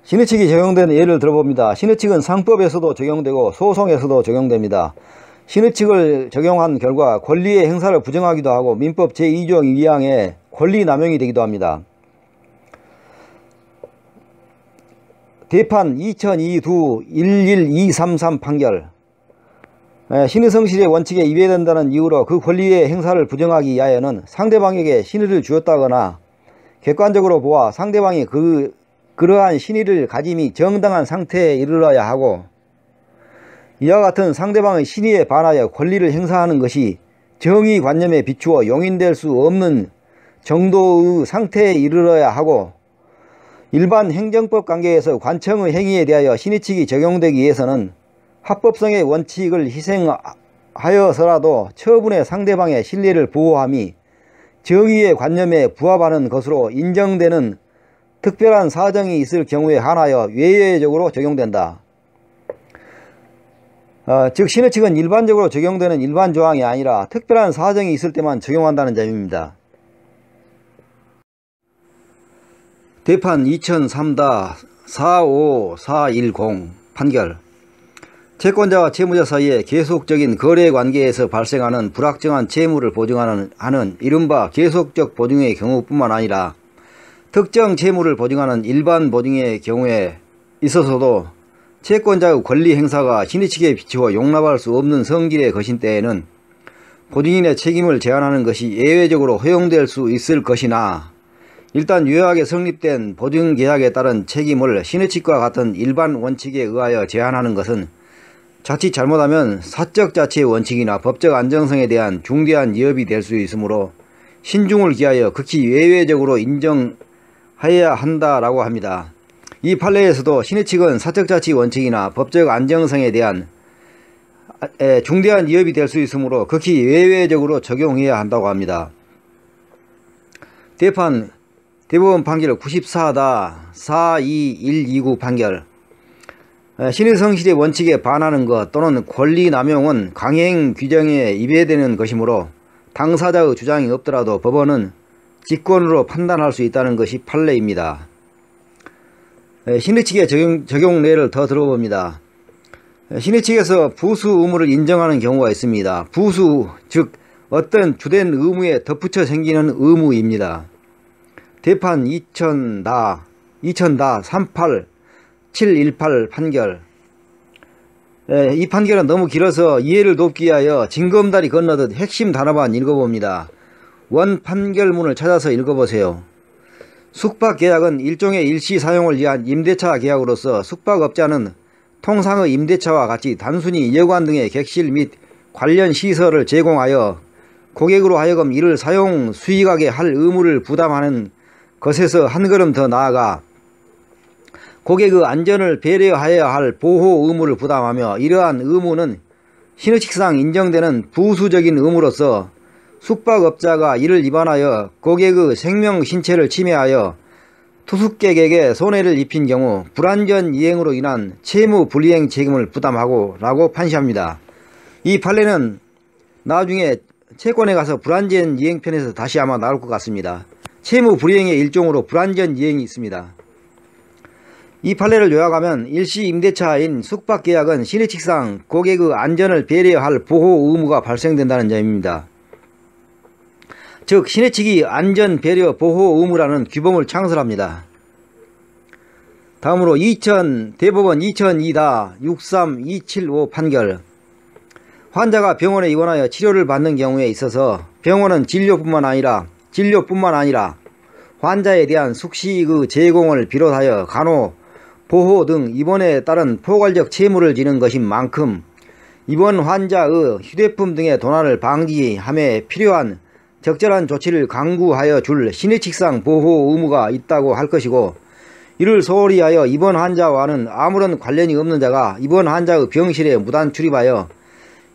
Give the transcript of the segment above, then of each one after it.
신의칙이 적용되는 예를 들어봅니다. 신의칙은 상법에서도 적용되고 소송에서도 적용됩니다. 신의칙을 적용한 결과 권리의 행사를 부정하기도 하고 민법 제2조 2항의 권리남용이 되기도 합니다. 대판 2002-11233 판결. 신의성실의 원칙에 위배된다는 이유로 그 권리의 행사를 부정하기 위하여는 상대방에게 신의를 주었다거나 객관적으로 보아 상대방이 그러한 신의를 가짐이 정당한 상태에 이르러야 하고, 이와 같은 상대방의 신의에 반하여 권리를 행사하는 것이 정의관념에 비추어 용인될 수 없는 정도의 상태에 이르러야 하고, 일반 행정법 관계에서 관청의 행위에 대하여 신의칙이 적용되기 위해서는 합법성의 원칙을 희생하여서라도 처분의 상대방의 신뢰를 보호함이 정의의 관념에 부합하는 것으로 인정되는 특별한 사정이 있을 경우에 한하여 외외적으로 적용된다. 즉 신의칙은 일반적으로 적용되는 일반 조항이 아니라 특별한 사정이 있을 때만 적용한다는 점입니다. 대판 2003-45410 판결. 채권자와 채무자 사이에 계속적인 거래관계에서 발생하는 불확정한 채무를 보증하는 이른바 계속적 보증의 경우뿐만 아니라 특정 채무를 보증하는 일반 보증의 경우에 있어서도 채권자의 권리 행사가 신의칙에 비추어 용납할 수 없는 성질의 것인 때에는 보증인의 책임을 제한하는 것이 예외적으로 허용될 수 있을 것이나, 일단 유효하게 성립된 보증계약에 따른 책임을 신의칙과 같은 일반 원칙에 의하여 제한하는 것은 자칫 잘못하면 사적 자치의 원칙이나 법적 안정성에 대한 중대한 위협이 될 수 있으므로 신중을 기하여 극히 예외적으로 인정하여야 한다라고 합니다. 이 판례에서도 신의칙은 사적 자치 원칙이나 법적 안정성에 대한 중대한 위협이 될 수 있으므로 극히 예외적으로 적용해야 한다고 합니다. 대법원 판결 94-42129 판결. 신의성실의 원칙에 반하는 것 또는 권리남용은 강행 규정에 위배되는 것이므로 당사자의 주장이 없더라도 법원은 직권으로 판단할 수 있다는 것이 판례입니다. 신의칙의 적용례를 더 들어봅니다. 신의칙에서 부수 의무를 인정하는 경우가 있습니다. 부수, 즉 어떤 주된 의무에 덧붙여 생기는 의무입니다. 대판 2000-38-718 판결. 이 판결은 너무 길어서 이해를 돕기 위하여 징검다리 건너듯 핵심 단어만 읽어봅니다. 원 판결문을 찾아서 읽어보세요. 숙박계약은 일종의 일시 사용을 위한 임대차 계약으로서 숙박업자는 통상의 임대차와 같이 단순히 여관 등의 객실 및 관련 시설을 제공하여 고객으로 하여금 이를 사용 수익하게 할 의무를 부담하는 것에서 한 걸음 더 나아가 고객의 안전을 배려하여야 할 보호 의무를 부담하며, 이러한 의무는 신의칙상 인정되는 부수적인 의무로서 숙박업자가 이를 위반하여 고객의 생명 신체를 침해하여 투숙객에게 손해를 입힌 경우 불안전 이행으로 인한 채무 불이행 책임을 부담하고 라고 판시합니다. 이 판례는 나중에 채권에 가서 불안전 이행 편에서 다시 아마 나올 것 같습니다. 채무 불이행의 일종으로 불안전 이행이 있습니다. 이 판례를 요약하면 일시 임대차인 숙박계약은 신의칙상 고객의 안전을 배려할 보호 의무가 발생된다는 점입니다. 즉 신의칙이 안전 배려 보호 의무라는 규범을 창설합니다. 다음으로 대법원 2002-63275 판결. 환자가 병원에 입원하여 치료를 받는 경우에 있어서 병원은 진료뿐만 아니라 환자에 대한 숙식의 제공을 비롯하여 간호, 보호 등 입원에 따른 포괄적 채무를 지는 것인 만큼 입원 환자의 휴대폰 등의 도난을 방지함에 필요한 적절한 조치를 강구하여 줄 신의칙상 보호 의무가 있다고 할 것이고, 이를 소홀히 하여 입원 환자와는 아무런 관련이 없는 자가 입원 환자의 병실에 무단 출입하여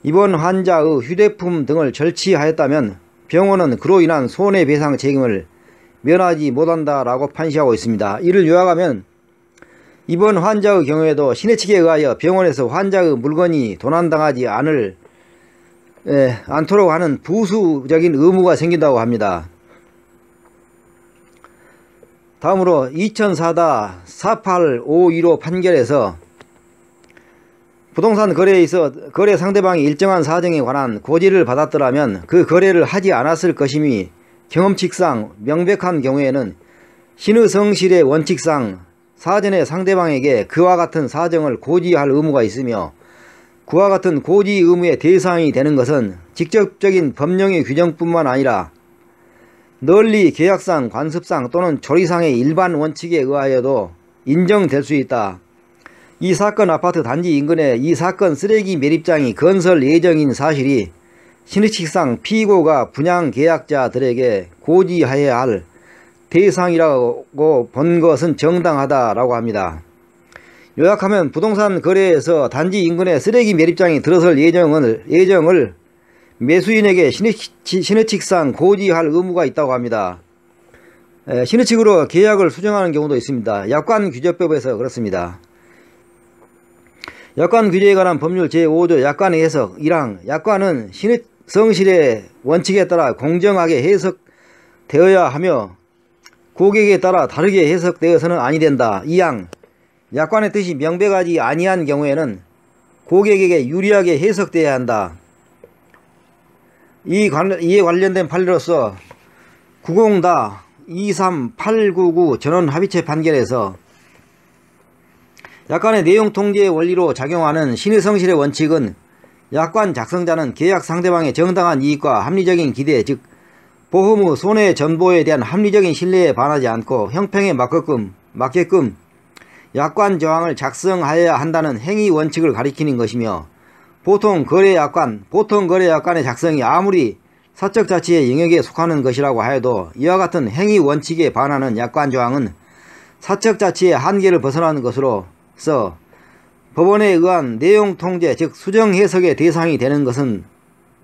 입원 환자의 휴대폰 등을 절취하였다면 병원은 그로 인한 손해배상 책임을 면하지 못한다라고 판시하고 있습니다. 이를 요약하면 입원 환자의 경우에도 신의칙에 의하여 병원에서 환자의 물건이 도난당하지 않도록 하는 부수적인 의무가 생긴다고 합니다. 다음으로 2004-48515 판결에서 부동산 거래에 있어 거래 상대방이 일정한 사정에 관한 고지를 받았더라면 그 거래를 하지 않았을 것임이 경험칙상 명백한 경우에는 신의성실의 원칙상 사전에 상대방에게 그와 같은 사정을 고지할 의무가 있으며 그와 같은 고지 의무의 대상이 되는 것은 직접적인 법령의 규정뿐만 아니라 널리 계약상, 관습상 또는 조리상의 일반 원칙에 의하여도 인정될 수 있다. 이 사건 아파트 단지 인근에 이 사건 쓰레기 매립장이 건설 예정인 사실이 신의칙상 피고가 분양 계약자들에게 고지하여야 할 대상이라고 본 것은 정당하다라고 합니다. 요약하면 부동산 거래에서 단지 인근에 쓰레기 매립장이 들어설 예정을 매수인에게 신의칙상 고지할 의무가 있다고 합니다. 신의칙으로 계약을 수정하는 경우도 있습니다. 약관규제법에서 그렇습니다. 약관규제에 관한 법률 제5조 약관의 해석 1항 약관은 신의성실의 원칙에 따라 공정하게 해석되어야 하며 고객에 따라 다르게 해석되어서는 아니 된다. 2항 약관의 뜻이 명백하지 아니한 경우에는 고객에게 유리하게 해석되어야 한다. 이에 관련된 판례로서 90-23899 전원합의체 판결에서 약관의 내용 통제 원리로 작용하는 신의성실의 원칙은 약관 작성자는 계약 상대방의 정당한 이익과 합리적인 기대, 즉 보험 후 손해 전보에 대한 합리적인 신뢰에 반하지 않고 형평에 맞게끔 약관 조항을 작성하여야 한다는 행위 원칙을 가리키는 것이며 보통 거래 약관의 작성이 아무리 사적 자치의 영역에 속하는 것이라고 하여도 이와 같은 행위 원칙에 반하는 약관 조항은 사적 자치의 한계를 벗어나는 것으로서 법원에 의한 내용 통제 즉 수정 해석의 대상이 되는 것은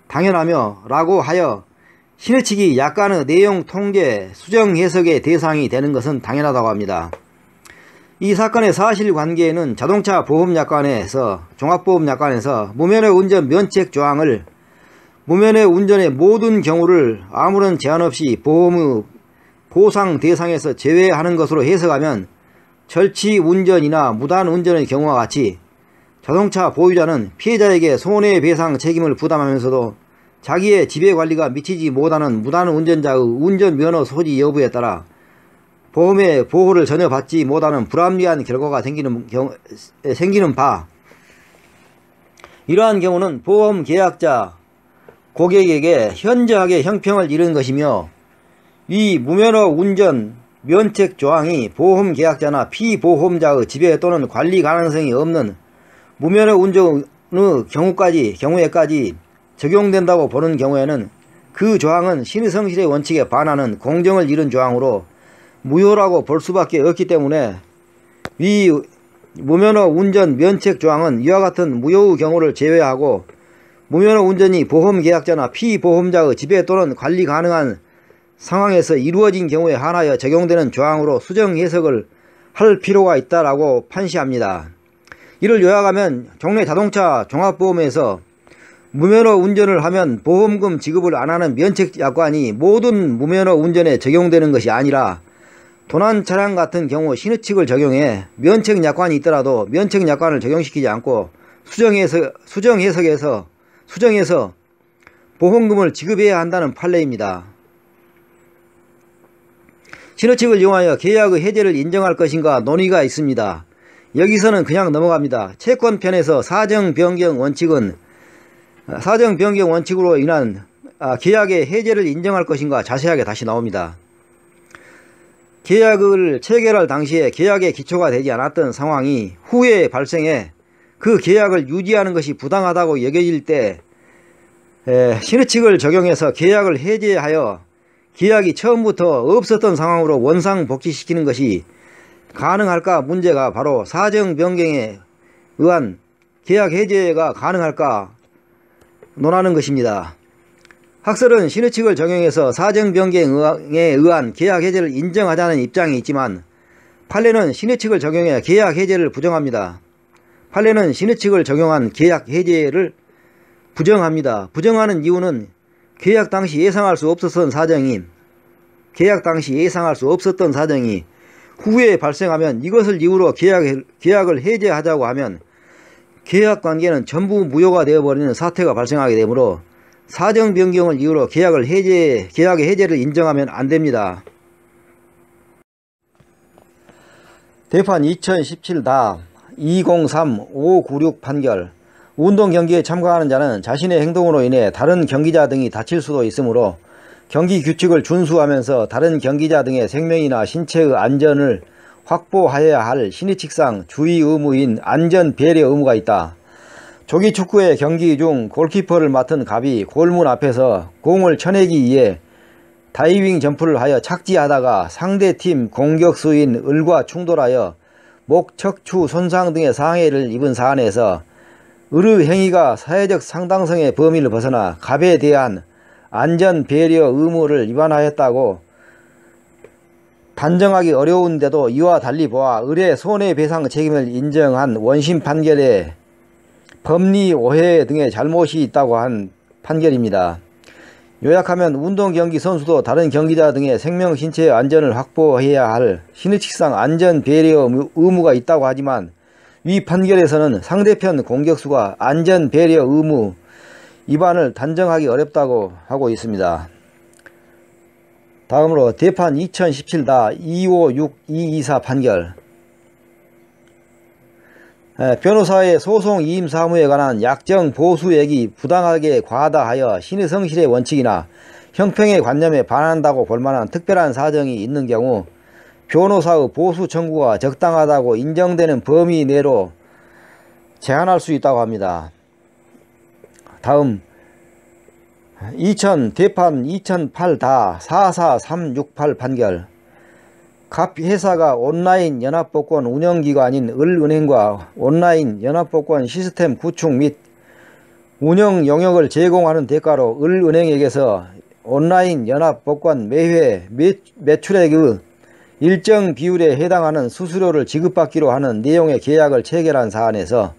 당연하며 라고 하여 신의칙이 약관의 내용 통제 수정 해석의 대상이 되는 것은 당연하다고 합니다. 이 사건의 사실관계에는 자동차 보험약관에서 종합보험약관에서 무면허 운전 면책 조항을 무면허 운전의 모든 경우를 아무런 제한 없이 보험의 보상 대상에서 제외하는 것으로 해석하면 절취 운전이나 무단 운전의 경우와 같이 자동차 보유자는 피해자에게 손해배상 책임을 부담하면서도 자기의 지배관리가 미치지 못하는 무단 운전자의 운전면허 소지 여부에 따라 보험의 보호를 전혀 받지 못하는 불합리한 결과가 생기는 바 이러한 경우는 보험 계약자 고객에게 현저하게 형평을 잃은 것이며 이 무면허 운전 면책 조항이 보험 계약자나 피보험자의 지배 또는 관리 가능성이 없는 무면허 운전의 경우에까지 적용된다고 보는 경우에는 그 조항은 신의성실의 원칙에 반하는 공정을 잃은 조항으로 무효라고 볼 수밖에 없기 때문에 위 무면허 운전 면책 조항은 이와 같은 무효의 경우를 제외하고 무면허 운전이 보험 계약자나 피보험자의 지배 또는 관리 가능한 상황에서 이루어진 경우에 한하여 적용되는 조항으로 수정 해석을 할 필요가 있다라고 판시합니다. 이를 요약하면 종래 자동차 종합보험에서 무면허 운전을 하면 보험금 지급을 안 하는 면책 약관이 모든 무면허 운전에 적용되는 것이 아니라 도난 차량 같은 경우 신의칙을 적용해 면책 약관이 있더라도 면책 약관을 적용시키지 않고 수정해서 보험금을 지급해야 한다는 판례입니다. 신의칙을 이용하여 계약의 해제를 인정할 것인가 논의가 있습니다. 여기서는 그냥 넘어갑니다. 채권편에서 사정 변경 원칙으로 인한 계약의 해제를 인정할 것인가 자세하게 다시 나옵니다. 계약을 체결할 당시에 계약의 기초가 되지 않았던 상황이 후에 발생해 그 계약을 유지하는 것이 부당하다고 여겨질 때 신의칙을 적용해서 계약을 해제하여 계약이 처음부터 없었던 상황으로 원상복귀시키는 것이 가능할까 문제가 바로 사정 변경에 의한 계약 해제가 가능할까 논하는 것입니다. 학설은 신의칙을 적용해서 사정 변경에 의한 계약 해제를 인정하자는 입장이 있지만 판례는 신의칙을 적용해 계약 해제를 부정합니다. 판례는 신의칙을 적용한 계약 해제를 부정합니다. 부정하는 이유는 계약 당시 예상할 수 없었던 사정이 후에 발생하면 이것을 이유로 계약을 해제하자고 하면 계약관계는 전부 무효가 되어버리는 사태가 발생하게 되므로 사정 변경을 이유로 계약의 해제를 인정하면 안됩니다. 대판 2017-203-596 판결. 운동경기에 참가하는 자는 자신의 행동으로 인해 다른 경기자 등이 다칠 수도 있으므로 경기 규칙을 준수하면서 다른 경기자 등의 생명이나 신체의 안전을 확보하여야 할 신의칙상 주의 의무인 안전 배려 의무가 있다. 조기축구의 경기 중 골키퍼를 맡은 갑이 골문 앞에서 공을 쳐내기 위해 다이빙 점프를 하여 착지하다가 상대팀 공격수인 을과 충돌하여 목, 척추 손상 등의 상해를 입은 사안에서 을의 행위가 사회적 상당성의 범위를 벗어나 갑에 대한 안전 배려 의무를 위반하였다고 단정하기 어려운데도 이와 달리 보아 을의 손해배상 책임을 인정한 원심 판결에 법리 오해 등의 잘못이 있다고 한 판결입니다. 요약하면 운동경기 선수도 다른 경기자 등의 생명 신체의 안전을 확보해야 할 신의칙상 안전 배려 의무가 있다고 하지만 위 판결에서는 상대편 공격수가 안전 배려 의무 위반을 단정하기 어렵다고 하고 있습니다. 다음으로 대판 2017-256-224 판결. 변호사의 소송 이임 사무에 관한 약정 보수액이 부당하게 과다하여 신의 성실의 원칙이나 형평의 관념에 반한다고 볼만한 특별한 사정이 있는 경우 변호사의 보수 청구가 적당하다고 인정되는 범위 내로 제한할 수 있다고 합니다. 다음 대판 2008-44368 판결. 갑 회사가 온라인 연합복권 운영기관인 을은행과 온라인 연합복권 시스템 구축 및 운영 영역을 제공하는 대가로 을은행에게서 온라인 연합복권 매회 매출액의 일정 비율에 해당하는 수수료를 지급받기로 하는 내용의 계약을 체결한 사안에서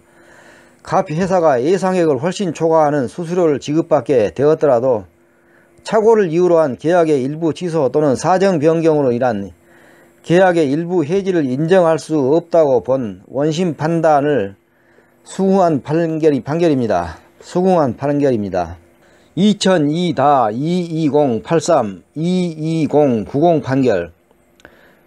갑 회사가 예상액을 훨씬 초과하는 수수료를 지급받게 되었더라도 착오를 이유로 한 계약의 일부 취소 또는 사정 변경으로 인한 계약의 일부 해지를 인정할 수 없다고 본 원심 판단을 수긍한 판결입니다. 2002-22083-22090 판결.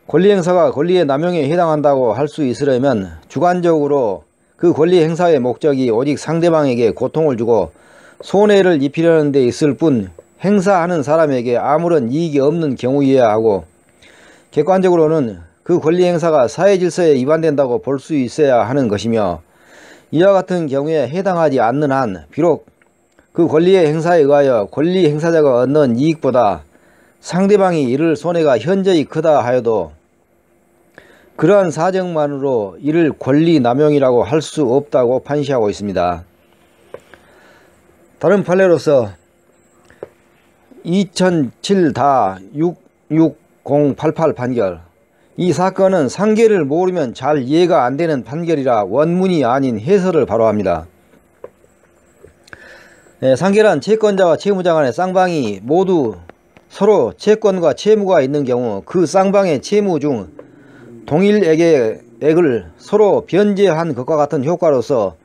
권리행사가 권리의 남용에 해당한다고 할 수 있으려면 주관적으로 그 권리 행사의 목적이 오직 상대방에게 고통을 주고 손해를 입히려는 데 있을 뿐 행사하는 사람에게 아무런 이익이 없는 경우여야 하고, 객관적으로는 그 권리 행사가 사회 질서에 위반된다고 볼 수 있어야 하는 것이며, 이와 같은 경우에 해당하지 않는 한 비록 그 권리의 행사에 의하여 권리 행사자가 얻는 이익보다 상대방이 이를 손해가 현저히 크다 하여도 그러한 사정만으로 이를 권리 남용이라고 할 수 없다고 판시하고 있습니다. 다른 판례로서 2007-66088 판결. 이 사건은 상계를 모르면 잘 이해가 안 되는 판결이라 원문이 아닌 해설을 바로합니다. 상계란 채권자와 채무자 간의 쌍방이 모두 서로 채권과 채무가 있는 경우 그 쌍방의 채무 중 동일액을 서로 변제한 것과 같은 효과로서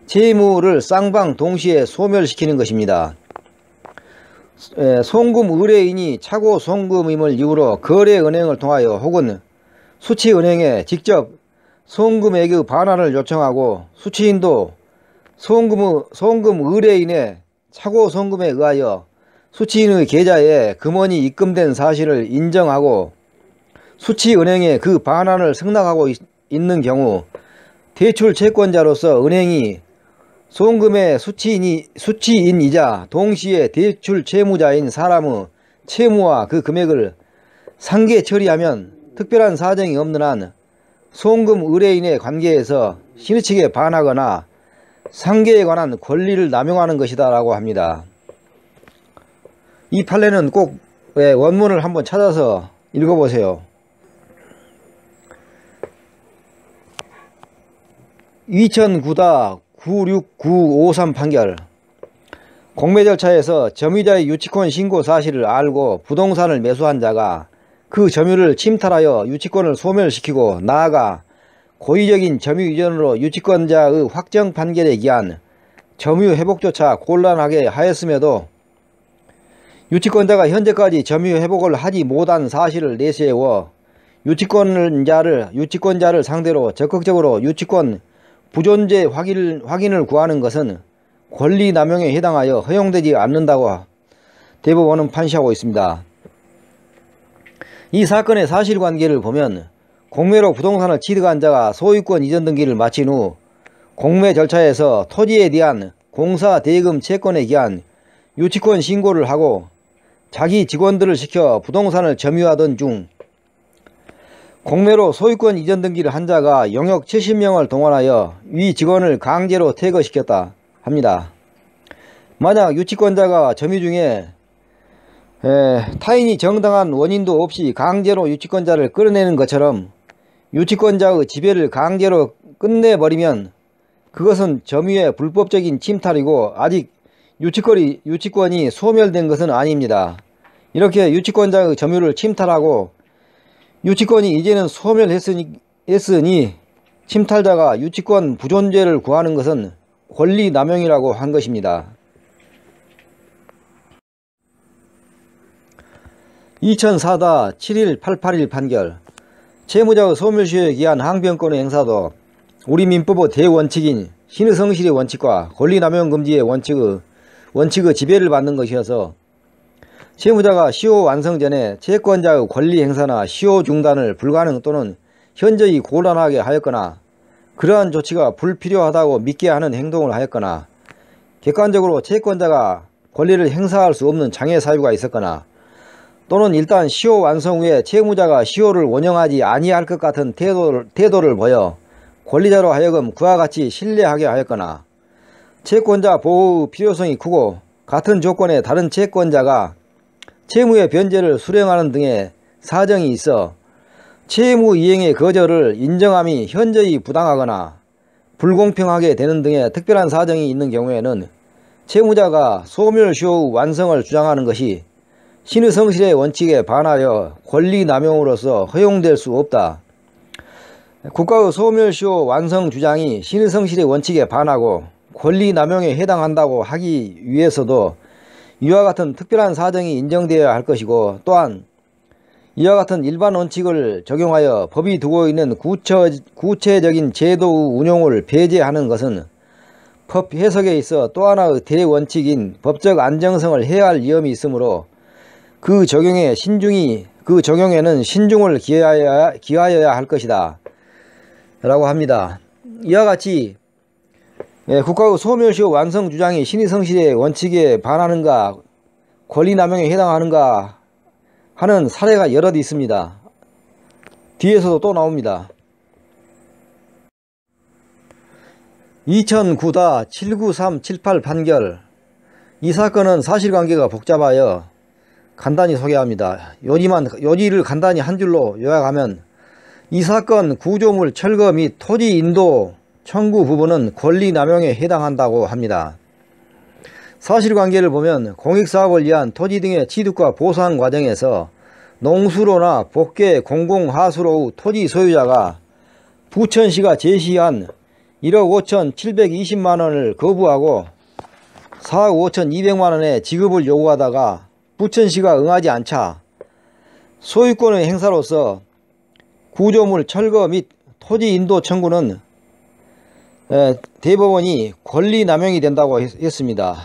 채무를 쌍방 동시에 소멸시키는 것입니다. 송금 의뢰인이 차고 송금임을 이유로 거래은행을 통하여 혹은 수취은행에 직접 송금액의 반환을 요청하고 수취인도 송금 의뢰인의 차고 송금에 의하여 수취인의 계좌에 금원이 입금된 사실을 인정하고 수취은행에 그 반환을 승낙하고 있는 경우 대출 채권자로서 은행이 송금의 수취인이자 동시에 대출 채무자인 사람의 채무와 그 금액을 상계 처리하면 특별한 사정이 없는 한 송금 의뢰인의 관계에서 신의칙에 반하거나 상계에 관한 권리를 남용하는 것이다 라고 합니다. 이 판례는 꼭 원문을 한번 찾아서 읽어보세요. 2009-96953 판결. 공매 절차에서 점유자의 유치권 신고 사실을 알고 부동산을 매수한 자가 그 점유를 침탈하여 유치권을 소멸시키고 나아가 고의적인 점유 이전으로 유치권자의 확정 판결에 기한 점유 회복조차 곤란하게 하였음에도 유치권자가 현재까지 점유 회복을 하지 못한 사실을 내세워 유치권자를 상대로 적극적으로 유치권 부존재 확인을 구하는 것은 권리남용에 해당하여 허용되지 않는다고 대법원은 판시하고 있습니다. 이 사건의 사실관계를 보면 공매로 부동산을 취득한 자가 소유권 이전 등기를 마친 후 공매 절차에서 토지에 대한 공사 대금 채권에 기한 유치권 신고를 하고 자기 직원들을 시켜 부동산을 점유하던 중 공매로 소유권 이전 등기를 한 자가 용역 70명을 동원하여 위 직원을 강제로 퇴거시켰다 합니다. 만약 유치권자가 점유 중에 타인이 정당한 원인도 없이 강제로 유치권자를 끌어내는 것처럼 유치권자의 지배를 강제로 끝내버리면 그것은 점유의 불법적인 침탈이고 아직 유치권이 소멸된 것은 아닙니다. 이렇게 유치권자의 점유를 침탈하고 유치권이 이제는 소멸했으니 침탈자가 유치권 부존재를 구하는 것은 권리남용이라고 한 것입니다. 2004-7188일 판결. 채무자의 소멸시효에 기한 항변권의 행사도 우리 민법의 대원칙인 신의 성실의 원칙과 권리남용 금지의 원칙의 지배를 받는 것이어서 채무자가 시효 완성 전에 채권자의 권리 행사나 시효 중단을 불가능 또는 현저히 곤란하게 하였거나 그러한 조치가 불필요하다고 믿게 하는 행동을 하였거나 객관적으로 채권자가 권리를 행사할 수 없는 장애 사유가 있었거나 또는 일단 시효 완성 후에 채무자가 시효를 원용하지 아니할 것 같은 태도를 보여 권리자로 하여금 그와 같이 신뢰하게 하였거나 채권자 보호의 필요성이 크고 같은 조건의 다른 채권자가 채무의 변제를 수령하는 등의 사정이 있어 채무 이행의 거절을 인정함이 현저히 부당하거나 불공평하게 되는 등의 특별한 사정이 있는 경우에는 채무자가 소멸시효의 완성을 주장하는 것이 신의 성실의 원칙에 반하여 권리남용으로서 허용될 수 없다. 국가의 소멸시효 완성 주장이 신의 성실의 원칙에 반하고 권리남용에 해당한다고 하기 위해서도 이와 같은 특별한 사정이 인정되어야 할 것이고 또한 이와 같은 일반 원칙을 적용하여 법이 두고 있는 구체적인 제도의 운용을 배제하는 것은 법 해석에 있어 또 하나의 대원칙인 법적 안정성을 해할 위험이 있으므로 그 적용에는 신중을 기하여야 할 것이다 라고 합니다. 이와 같이 국가의 소멸시효 완성 주장이 신의 성실의 원칙에 반하는가 권리남용에 해당하는가 하는 사례가 여럿 있습니다. 뒤에서도 또 나옵니다. 2009-79378 판결. 이 사건은 사실관계가 복잡하여 간단히 소개합니다. 요지를 간단히 한 줄로 요약하면 이 사건 구조물 철거 및 토지 인도 청구 부분은 권리남용에 해당한다고 합니다. 사실관계를 보면 공익사업을 위한 토지 등의 취득과 보상 과정에서 농수로나 복개 공공하수로의 토지 소유자가 부천시가 제시한 1억 5,720만원을 거부하고 4억 5,200만원의 지급을 요구하다가 부천시가 응하지 않자 소유권의 행사로서 구조물 철거 및 토지 인도 청구는 대법원이 권리남용이 된다고 했습니다.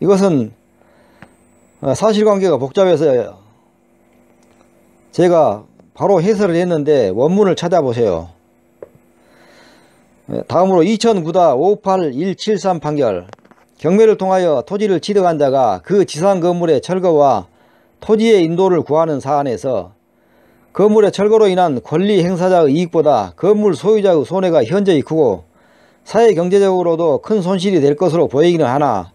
이것은 사실관계가 복잡해서 제가 바로 해설을 했는데 원문을 찾아보세요. 다음으로 2009-58173 판결. 경매를 통하여 토지를 취득한 자가 그 지상 건물의 철거와 토지의 인도를 구하는 사안에서 건물의 철거로 인한 권리 행사자의 이익보다 건물 소유자의 손해가 현저히 크고 사회경제적으로도 큰 손실이 될 것으로 보이기는 하나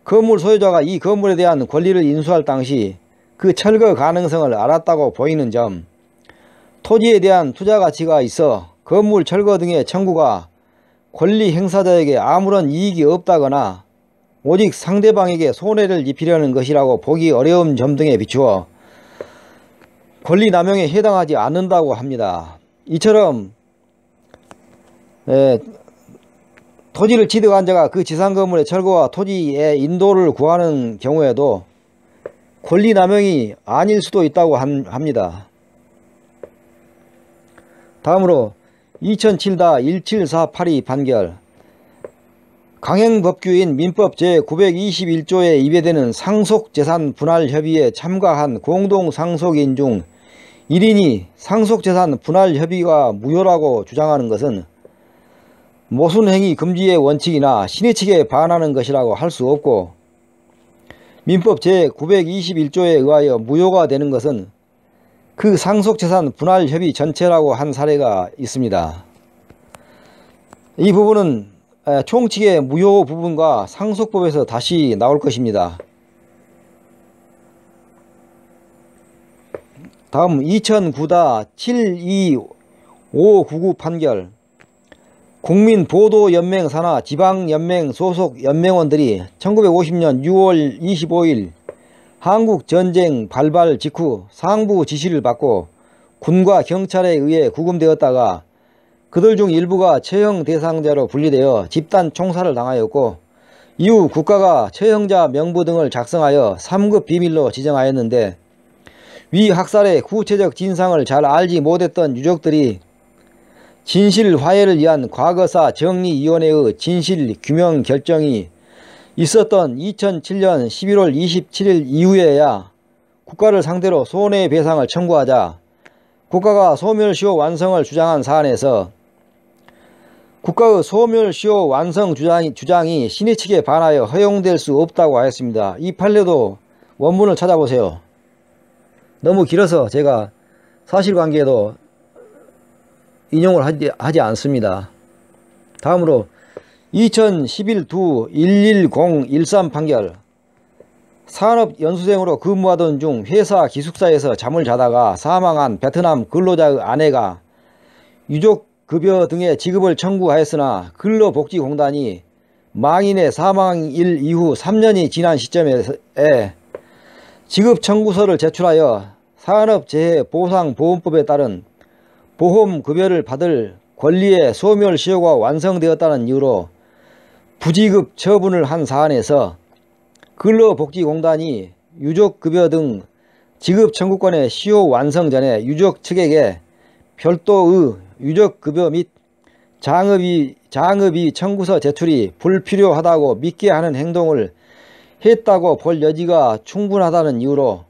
건물 소유자가 이 건물에 대한 권리를 인수할 당시 그 철거 가능성을 알았다고 보이는 점, 토지에 대한 투자 가치가 있어 건물 철거 등의 청구가 권리 행사자에게 아무런 이익이 없다거나 오직 상대방에게 손해를 입히려는 것이라고 보기 어려운 점 등에 비추어 권리남용에 해당하지 않는다고 합니다. 이처럼 토지를 취득한 자가 그 지상건물의 철거와 토지의 인도를 구하는 경우에도 권리남용이 아닐 수도 있다고 합니다. 다음으로 2007-17482 판결. 강행법규인 민법 제921조에 위배되는 상속재산 분할협의에 참가한 공동상속인 중 1인이 상속재산 분할협의가 무효라고 주장하는 것은 모순행위 금지의 원칙이나 신의 측에 반하는 것이라고 할 수 없고, 민법 제921조에 의하여 무효가 되는 것은 그 상속재산 분할협의 전체라고 한 사례가 있습니다. 이 부분은 총칙의 무효 부분과 상속법에서 다시 나올 것입니다. 다음 2009-72599 판결. 국민보도연맹 산하 지방연맹 소속 연맹원들이 1950년 6월 25일 한국전쟁 발발 직후 상부 지시를 받고 군과 경찰에 의해 구금되었다가 그들 중 일부가 처형 대상자로 분리되어 집단 총살을 당하였고, 이후 국가가 처형자 명부 등을 작성하여 3급 비밀로 지정하였는데, 위 학살의 구체적 진상을 잘 알지 못했던 유족들이 진실 화해를 위한 과거사 정리위원회의 진실 규명 결정이 있었던 2007년 11월 27일 이후에야 국가를 상대로 손해배상을 청구하자 국가가 소멸시효 완성을 주장한 사안에서 국가의 소멸시효 완성 주장이 신의 측에 반하여 허용될 수 없다고 하였습니다. 이 판례도 원문을 찾아보세요. 너무 길어서 제가 사실관계도 인용을 하지 않습니다. 다음으로 2011-11013 판결. 산업연수생으로 근무하던 중 회사 기숙사에서 잠을 자다가 사망한 베트남 근로자의 아내가 유족급여 등의 지급을 청구하였으나 근로복지공단이 망인의 사망일 이후 3년이 지난 시점에 지급 청구서를 제출하여 산업재해보상보험법에 따른 보험급여를 받을 권리의 소멸시효가 완성되었다는 이유로 부지급 처분을 한 사안에서 근로복지공단이 유족급여 등 지급 청구권의 시효 완성 전에 유족 측에게 별도의 유족급여 및 장의비 청구서 제출이 불필요하다고 믿게 하는 행동을 했다고 볼 여지가 충분하다는 이유로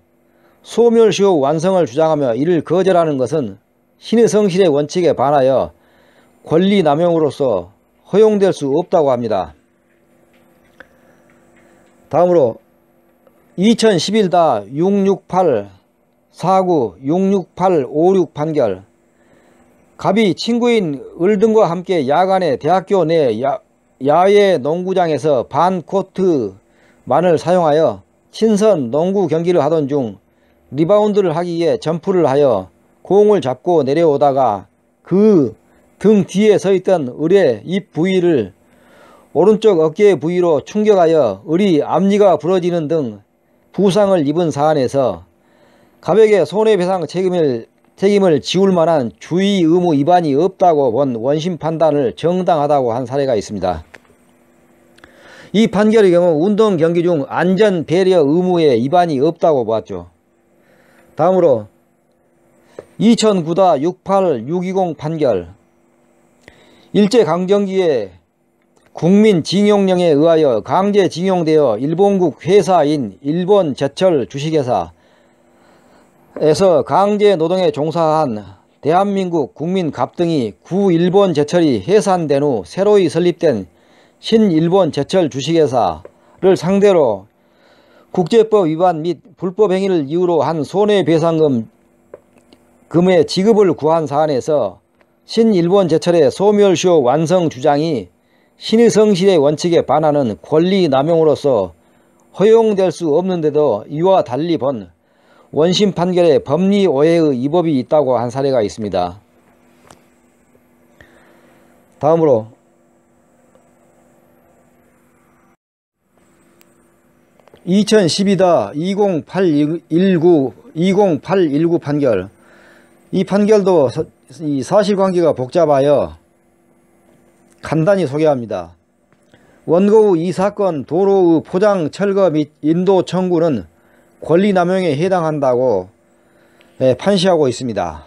소멸시효 완성을 주장하며 이를 거절하는 것은 신의 성실의 원칙에 반하여 권리남용으로서 허용될 수 없다고 합니다. 다음으로 2011-668-49-668-56 판결. 갑이 친구인 을 등과 함께 야간에 대학교 내 야외 농구장에서 반코트만을 사용하여 친선 농구 경기를 하던 중 리바운드를 하기 위해 점프를 하여 공을 잡고 내려오다가 그 등 뒤에 서있던 을의 입 부위를 오른쪽 어깨 부위로 충격하여 을이 앞니가 부러지는 등 부상을 입은 사안에서 갑에게 손해배상 책임을 지울 만한 주의 의무 위반이 없다고 본 원심 판단을 정당하다고 한 사례가 있습니다. 이 판결의 경우 운동 경기 중 안전 배려 의무에 위반이 없다고 보았죠. 다음으로 2009-68-620 판결. 일제강점기에 국민징용령에 의하여 강제징용되어 일본국 회사인 일본제철 주식회사에서 강제노동에 종사한 대한민국 국민 갑등이 구일본제철이 해산된 후 새로이 설립된 신일본제철 주식회사를 상대로 국제법 위반 및 불법행위를 이유로 한 손해배상금의 지급을 구한 사안에서 신일본제철의 소멸시효 완성 주장이 신의 성실의 원칙에 반하는 권리남용으로서 허용될 수 없는데도 이와 달리 본 원심 판결에 법리오해의 위법이 있다고 한 사례가 있습니다. 다음으로 2012-208119 20819 판결. 이 판결도 이 사실관계가 복잡하여 간단히 소개합니다. 원고 후 이 사건 도로의 포장, 철거 및 인도 청구는 권리남용에 해당한다고 판시하고 있습니다.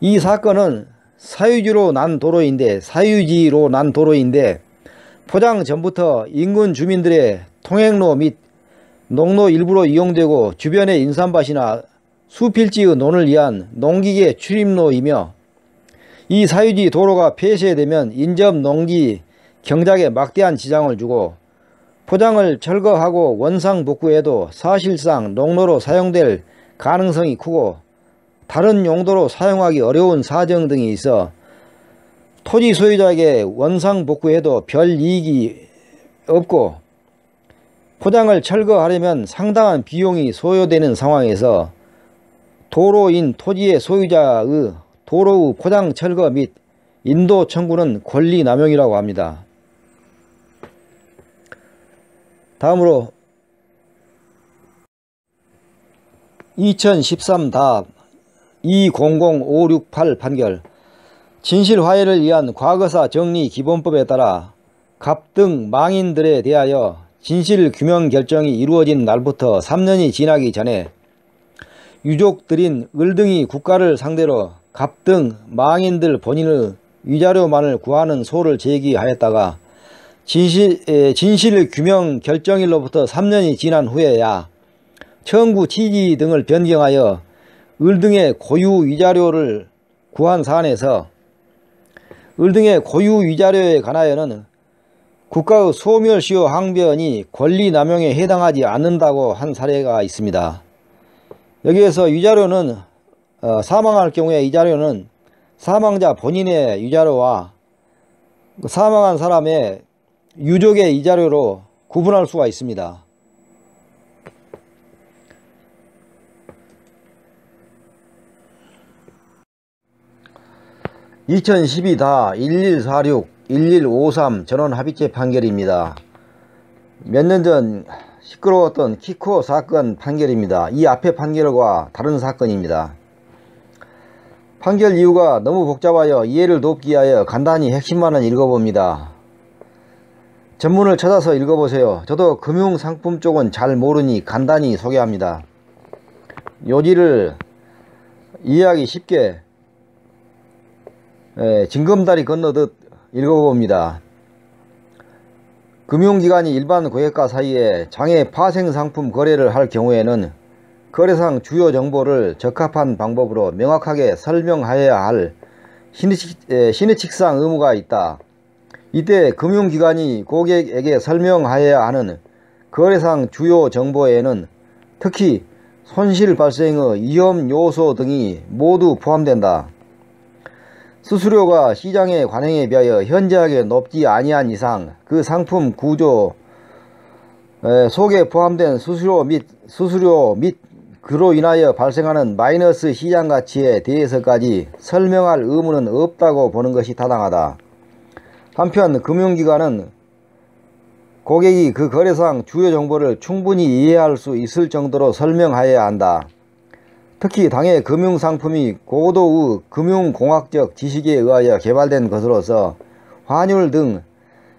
이 사건은 사유지로 난 도로인데 포장 전부터 인근 주민들의 통행로 및 농로 일부로 이용되고 주변의 인삼밭이나 수필지의 논을 위한 농기계 출입로이며, 이 사유지 도로가 폐쇄되면 인접 농지 경작에 막대한 지장을 주고 포장을 철거하고 원상복구해도 사실상 농로로 사용될 가능성이 크고 다른 용도로 사용하기 어려운 사정 등이 있어 토지 소유자에게 원상복구해도 별 이익이 없고 포장을 철거하려면 상당한 비용이 소요되는 상황에서 도로인 토지의 소유자의 도로의 포장 철거 및 인도 청구는 권리남용이라고 합니다. 다음으로 2013-200568 판결. 진실화해를 위한 과거사 정리 기본법에 따라 갑 등 망인들에 대하여 진실규명 결정이 이루어진 날부터 3년이 지나기 전에 유족들인 을 등이 국가를 상대로 갑 등 망인들 본인의 위자료만을 구하는 소를 제기하였다가 진실규명 결정일로부터 3년이 지난 후에야 청구 취지 등을 변경하여 을 등의 고유 위자료를 구한 사안에서 을 등의 고유 위자료에 관하여는 국가의 소멸시효 항변이 권리남용에 해당하지 않는다고 한 사례가 있습니다. 여기에서 위자료는 사망할 경우에 위자료는 사망자 본인의 위자료와 사망한 사람의 유족의 위자료로 구분할 수가 있습니다. (2012-1146-1153) 전원합의체 판결입니다. 몇 년 전 시끄러웠던 키코 사건 판결입니다. 이 앞의 판결과 다른 사건입니다. 판결 이유가 너무 복잡하여 이해를 돕기 위하여 간단히 핵심만은 읽어봅니다. 전문을 찾아서 읽어보세요. 저도 금융상품 쪽은 잘 모르니 간단히 소개합니다. 요지를 이해하기 쉽게 징검다리 건너듯 읽어봅니다. 금융기관이 일반 고객과 사이에 장외 파생상품 거래를 할 경우에는 거래상 주요 정보를 적합한 방법으로 명확하게 설명하여야 할 신의칙상 의무가 있다. 이때 금융기관이 고객에게 설명하여야 하는 거래상 주요 정보에는 특히 손실 발생의 위험 요소 등이 모두 포함된다. 수수료가 시장의 관행에 비하여 현저하게 높지 아니한 이상 그 상품 구조 속에 포함된 수수료 및 그로 인하여 발생하는 마이너스 시장 가치에 대해서까지 설명할 의무는 없다고 보는 것이 타당하다. 한편 금융기관은 고객이 그 거래상 주요 정보를 충분히 이해할 수 있을 정도로 설명하여야 한다. 특히 당해 금융상품이 고도의 금융공학적 지식에 의하여 개발된 것으로서 환율 등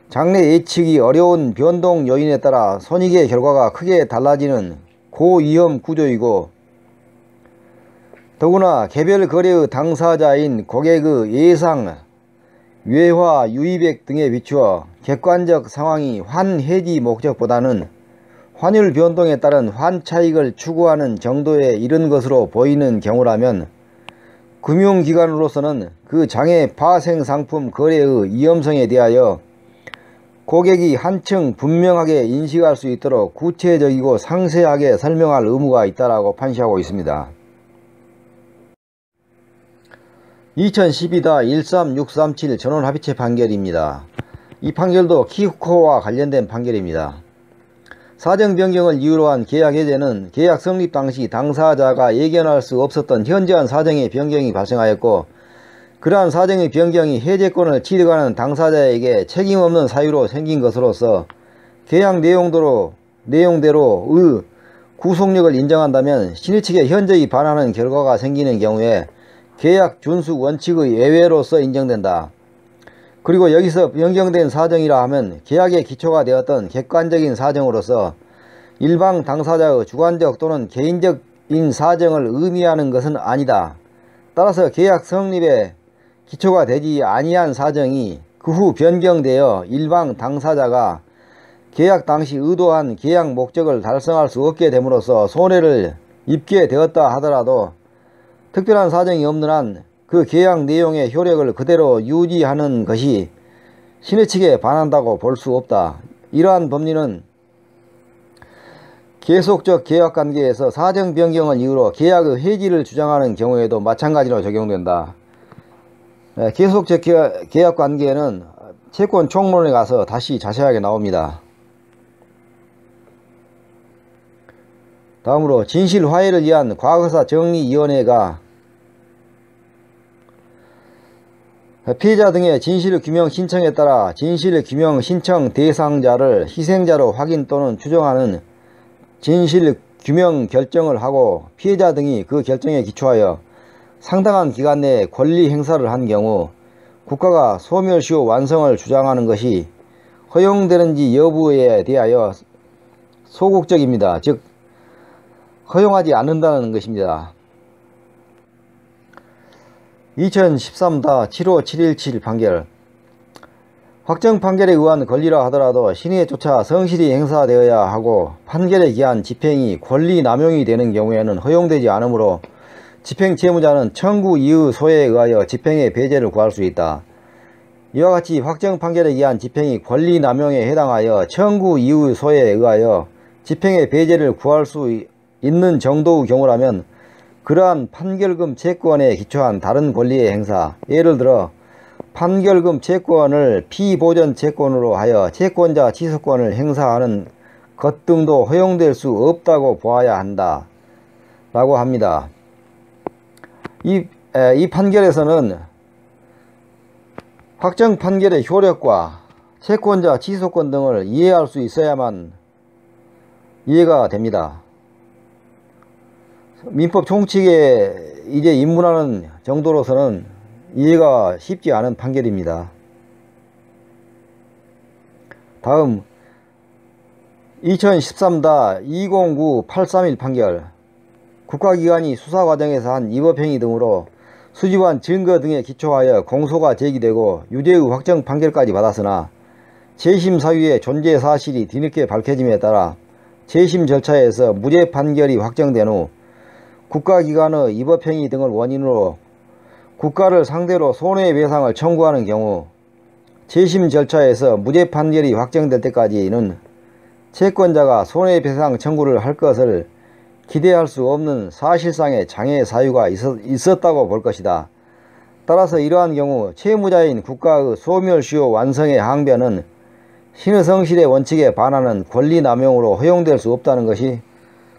장래 예측이 어려운 변동 요인에 따라 손익의 결과가 크게 달라지는 고위험 구조이고, 더구나 개별 거래의 당사자인 고객의 예상 외화 유의액 등에 비추어 객관적 상황이 환해지 목적보다는 환율 변동에 따른 환차익을 추구하는 정도에 이른 것으로 보이는 경우라면 금융기관으로서는 그 장외 파생상품 거래의 위험성에 대하여 고객이 한층 분명하게 인식할 수 있도록 구체적이고 상세하게 설명할 의무가 있다고 판시하고 있습니다. 2012-13637 전원합의체 판결입니다. 이 판결도 키코와 관련된 판결입니다. 사정 변경을 이유로 한 계약 해제는 계약 성립 당시 당사자가 예견할 수 없었던 현저한 사정의 변경이 발생하였고, 그러한 사정의 변경이 해제권을 취득하는 당사자에게 책임없는 사유로 생긴 것으로서 계약 내용대로의 구속력을 인정한다면 신의 측에 현저히 반하는 결과가 생기는 경우에 계약 준수 원칙의 예외로서 인정된다. 그리고 여기서 변경된 사정이라 하면 계약의 기초가 되었던 객관적인 사정으로서 일방 당사자의 주관적 또는 개인적인 사정을 의미하는 것은 아니다. 따라서 계약 성립에 기초가 되지 아니한 사정이 그 후 변경되어 일방 당사자가 계약 당시 의도한 계약 목적을 달성할 수 없게 됨으로써 손해를 입게 되었다 하더라도 특별한 사정이 없는 한 그 계약 내용의 효력을 그대로 유지하는 것이 신의 측에 반한다고 볼 수 없다. 이러한 법리는 계속적 계약관계에서 사정 변경을 이유로 계약의 해지를 주장하는 경우에도 마찬가지로 적용된다. 계속적 계약관계에는 채권 총론에 가서 다시 자세하게 나옵니다. 다음으로 진실화해를 위한 과거사 정리위원회가 피해자 등의 진실규명 신청에 따라 진실규명 신청 대상자를 희생자로 확인 또는 추정하는 진실규명 결정을 하고 피해자 등이 그 결정에 기초하여 상당한 기간 내에 권리 행사를 한 경우 국가가 소멸시효 완성을 주장하는 것이 허용되는지 여부에 대하여 소극적입니다. 즉 허용하지 않는다는 것입니다. 2013-75717 판결. 확정 판결에 의한 권리라 하더라도 신의에 쫓아 성실히 행사되어야 하고 판결에 기한 집행이 권리 남용이 되는 경우에는 허용되지 않으므로 집행 채무자는 청구 이의 소에 의하여 집행의 배제를 구할 수 있다. 이와 같이 확정 판결에 기한 집행이 권리 남용에 해당하여 청구 이의 소에 의하여 집행의 배제를 구할 수 있는 정도의 경우라면 그러한 판결금 채권에 기초한 다른 권리의 행사, 예를 들어 판결금 채권을 피보전 채권으로 하여 채권자 취소권을 행사하는 것 등도 허용될 수 없다고 보아야 한다 라고 합니다. 이 판결에서는 확정 판결의 효력과 채권자 취소권 등을 이해할 수 있어야만 이해가 됩니다. 민법 총칙에 이제 입문하는 정도로서는 이해가 쉽지 않은 판결입니다. 다음 2013-209831 판결. 국가기관이 수사 과정에서 한 위법행위 등으로 수집한 증거 등에 기초하여 공소가 제기되고 유죄의 확정 판결까지 받았으나 재심 사유의 존재 사실이 뒤늦게 밝혀짐에 따라 재심 절차에서 무죄 판결이 확정된 후 국가기관의 위법행위 등을 원인으로 국가를 상대로 손해배상을 청구하는 경우 재심 절차에서 무죄 판결이 확정될 때까지는 채권자가 손해배상 청구를 할 것을 기대할 수 없는 사실상의 장애 사유가 있었다고 볼 것이다. 따라서 이러한 경우 채무자인 국가의 소멸시효 완성의 항변은 신의성실의 원칙에 반하는 권리남용으로 허용될 수 없다는 것이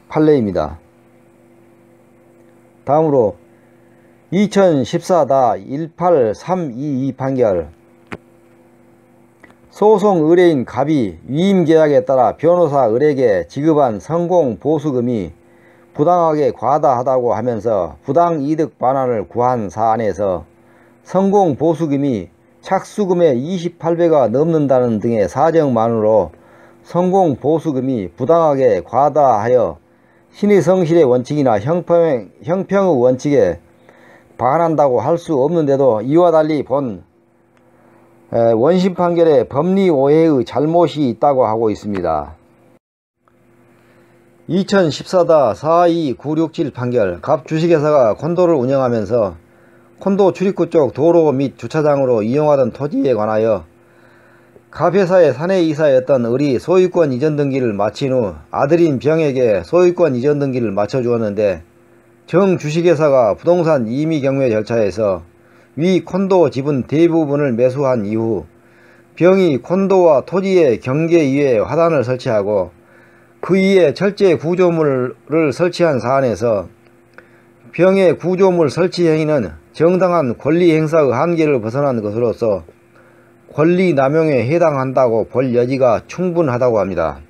판례입니다. 다음으로 2014-18322 판결. 소송 의뢰인 갑이 위임계약에 따라 변호사 을에게 지급한 성공보수금이 부당하게 과다하다고 하면서 부당이득 반환을 구한 사안에서 성공보수금이 착수금의 28배가 넘는다는 등의 사정만으로 성공보수금이 부당하게 과다하여 신의성실의 원칙이나 형평의 원칙에 반한다고 할 수 없는데도 이와 달리 본 원심 판결에 법리 오해의 잘못이 있다고 하고 있습니다. 2014-42967 판결. 갑 주식회사가 콘도를 운영하면서 콘도 출입구 쪽 도로 및 주차장으로 이용하던 토지에 관하여 갑 회사의 사내이사였던 을이 소유권 이전 등기를 마친 후 아들인 병에게 소유권 이전 등기를 마쳐주었는데 정 주식회사가 부동산 임의 경매 절차에서 위 콘도 지분 대부분을 매수한 이후 병이 콘도와 토지의 경계 위에 화단을 설치하고 그 위에 철제 구조물을 설치한 사안에서 병의 구조물 설치 행위는 정당한 권리 행사의 한계를 벗어난 것으로서 권리 남용에 해당한다고 볼 여지가 충분하다고 합니다.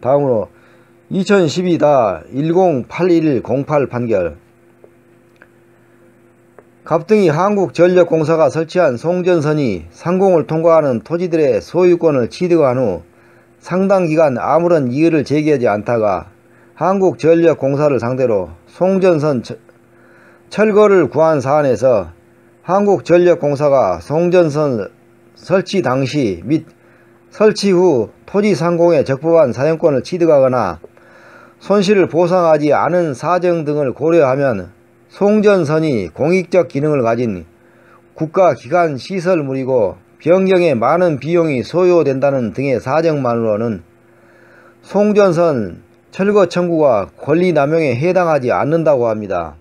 다음으로 2012-108108 판결. 갑등이 한국전력공사가 설치한 송전선이 상공을 통과하는 토지들의 소유권을 취득한 후 상당 기간 아무런 이의를 제기하지 않다가 한국전력공사를 상대로 송전선 철거를 구한 사안에서 한국전력공사가 송전선 설치 당시 및 설치 후 토지 상공에 적법한 사용권을 취득하거나 손실을 보상하지 않은 사정 등을 고려하면 송전선이 공익적 기능을 가진 국가기관 시설물이고 변경에 많은 비용이 소요된다는 등의 사정만으로는 송전선 철거 청구가 권리남용에 해당하지 않는다고 합니다.